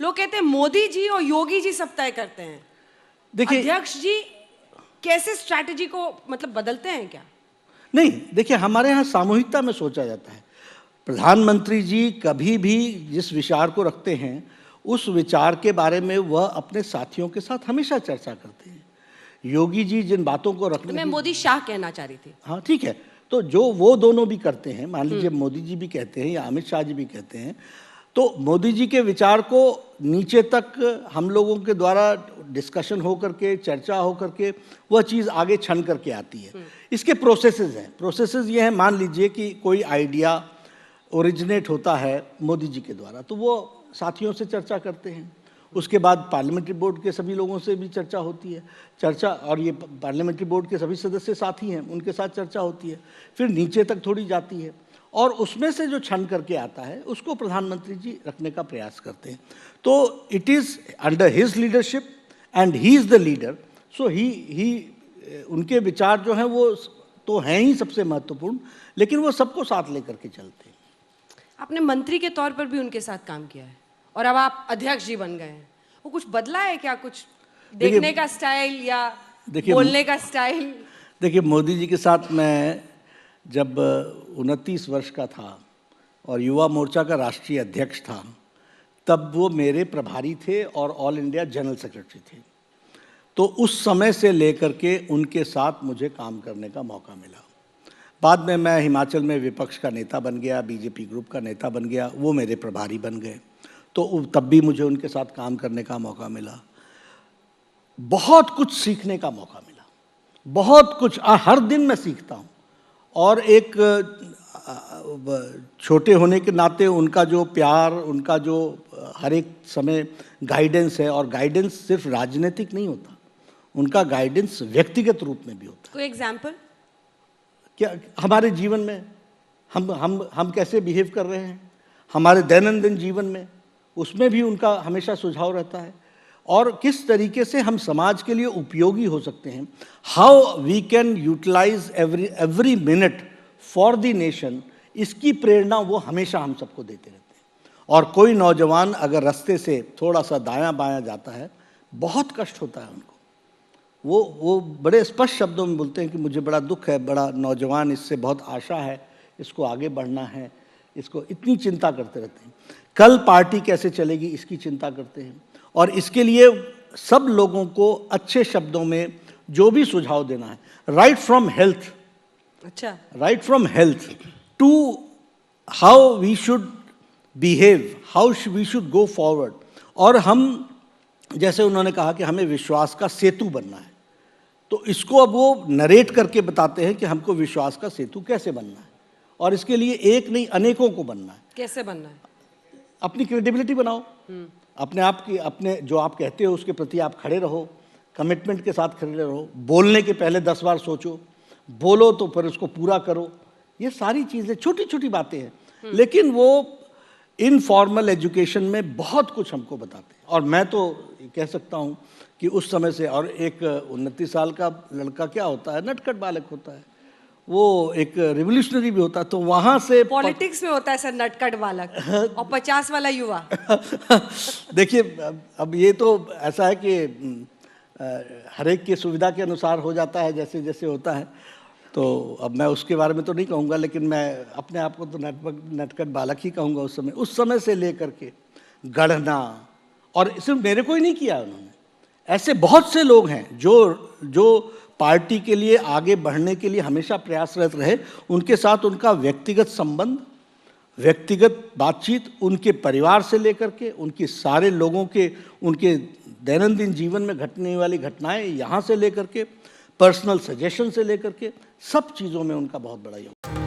लोग कहते हैं मोदी जी और योगी जी सब तय करते हैं। देखिए, अध्यक्ष जी कैसे स्ट्रैटेजी को मतलब बदलते हैं क्या? नहीं, देखिए हमारे यहाँ सामूहिकता में सोचा जाता है। प्रधानमंत्री जी कभी भी जिस विचार को रखते हैं उस विचार के बारे में वह अपने साथियों के साथ हमेशा चर्चा करते हैं। योगी जी जिन बातों को रखने तो मैं मोदी शाह कहना चाह रही थी। हाँ ठीक है, तो जो वो दोनों भी करते हैं, मान लीजिए मोदी जी भी कहते हैं या अमित शाह जी भी कहते हैं, तो मोदी जी के विचार को नीचे तक हम लोगों के द्वारा डिस्कशन हो करके, चर्चा हो करके वह चीज़ आगे छन करके आती है। इसके प्रोसेसेस हैं। प्रोसेसेस ये हैं, मान लीजिए कि कोई आइडिया ओरिजिनेट होता है मोदी जी के द्वारा, तो वो साथियों से चर्चा करते हैं। उसके बाद पार्लियामेंट्री बोर्ड के सभी लोगों से भी चर्चा होती है, चर्चा, और ये पार्लियामेंट्री बोर्ड के सभी सदस्य साथी हैं, उनके साथ चर्चा होती है, फिर नीचे तक थोड़ी जाती है, और उसमें से जो छन करके आता है उसको प्रधानमंत्री जी रखने का प्रयास करते हैं। तो it is under his leadership and he is the leader, so ही उनके विचार जो हैं वो तो हैं ही सबसे महत्वपूर्ण, लेकिन वो सबको साथ लेकर के चलते हैं। आपने मंत्री के तौर पर भी उनके साथ काम किया है और अब आप अध्यक्ष जी बन गए हैं, वो कुछ बदला है क्या? कुछ देखने का स्टाइल या बोलने का स्टाइल? देखिए, मोदी जी के साथ मैं जब 29 वर्ष का था और युवा मोर्चा का राष्ट्रीय अध्यक्ष था, तब वो मेरे प्रभारी थे और ऑल इंडिया जनरल सेक्रेटरी थे। तो उस समय से लेकर के उनके साथ मुझे काम करने का मौका मिला। बाद में मैं हिमाचल में विपक्ष का नेता बन गया, बीजेपी ग्रुप का नेता बन गया, वो मेरे प्रभारी बन गए, तो तब भी मुझे उनके साथ काम करने का मौका मिला। बहुत कुछ सीखने का मौका मिला, बहुत कुछ, हर दिन मैं सीखता हूँ। और एक छोटे होने के नाते उनका जो प्यार, उनका जो हर एक समय गाइडेंस है, और गाइडेंस सिर्फ राजनीतिक नहीं होता, उनका गाइडेंस व्यक्तिगत रूप में भी होता है। कोई एग्जाम्पल? क्या हमारे जीवन में हम कैसे बिहेव कर रहे हैं, हमारे दैनंदिन जीवन में, उसमें भी उनका हमेशा सुझाव रहता है, और किस तरीके से हम समाज के लिए उपयोगी हो सकते हैं, how we can utilize every minute for the nation, इसकी प्रेरणा वो हमेशा हम सबको देते रहते हैं। और कोई नौजवान अगर रास्ते से थोड़ा सा दायां बायां जाता है, बहुत कष्ट होता है उनको, वो बड़े स्पष्ट शब्दों में बोलते हैं कि मुझे बड़ा दुख है, बड़ा नौजवान, इससे बहुत आशा है, इसको आगे बढ़ना है, इसको, इतनी चिंता करते रहते हैं। कल पार्टी कैसे चलेगी इसकी चिंता करते हैं, और इसके लिए सब लोगों को अच्छे शब्दों में जो भी सुझाव देना है, राइट फ्रॉम हेल्थ, अच्छा, right from health to how we should behave, how we should go forward. और हम, जैसे उन्होंने कहा कि हमें विश्वास का सेतु बनना है, तो इसको अब वो नरेट करके बताते हैं कि हमको विश्वास का सेतु कैसे बनना है, और इसके लिए एक नहीं अनेकों को बनना है। कैसे बनना है? अपनी क्रेडिबिलिटी बनाओ, अपने आप की, अपने जो आप कहते हो उसके प्रति आप खड़े रहो, कमिटमेंट के साथ खड़े रहो, बोलने के पहले 10 बार सोचो, बोलो तो फिर उसको पूरा करो। ये सारी चीज़ें छोटी छोटी बातें हैं, लेकिन वो इनफॉर्मल एजुकेशन में बहुत कुछ हमको बताते हैं। और मैं तो कह सकता हूँ कि उस समय से, और एक 29 साल का लड़का क्या होता है, नटखट बालक होता है, वो एक रिवोल्यूशनरी भी होता है, तो वहाँ से पॉलिटिक्स में होता है सर नटखट बालक और 50 वाला युवा। देखिए, अब ये तो ऐसा है कि हर एक की सुविधा के अनुसार हो जाता है, जैसे जैसे होता है, तो अब मैं उसके बारे में तो नहीं कहूँगा, लेकिन मैं अपने आप को तो नटखट बालक ही कहूँगा। उस समय से लेकर के गढ़ना, और सिर्फ मेरे को ही नहीं किया उन्होंने, ऐसे बहुत से लोग हैं जो पार्टी के लिए आगे बढ़ने के लिए हमेशा प्रयासरत रहे। उनके साथ उनका व्यक्तिगत संबंध, व्यक्तिगत बातचीत, उनके परिवार से लेकर के उनके सारे लोगों के, उनके दैनंदिन जीवन में घटने वाली घटनाएं, यहाँ से लेकर के पर्सनल सजेशन से लेकर के सब चीज़ों में उनका बहुत बड़ा योगदान।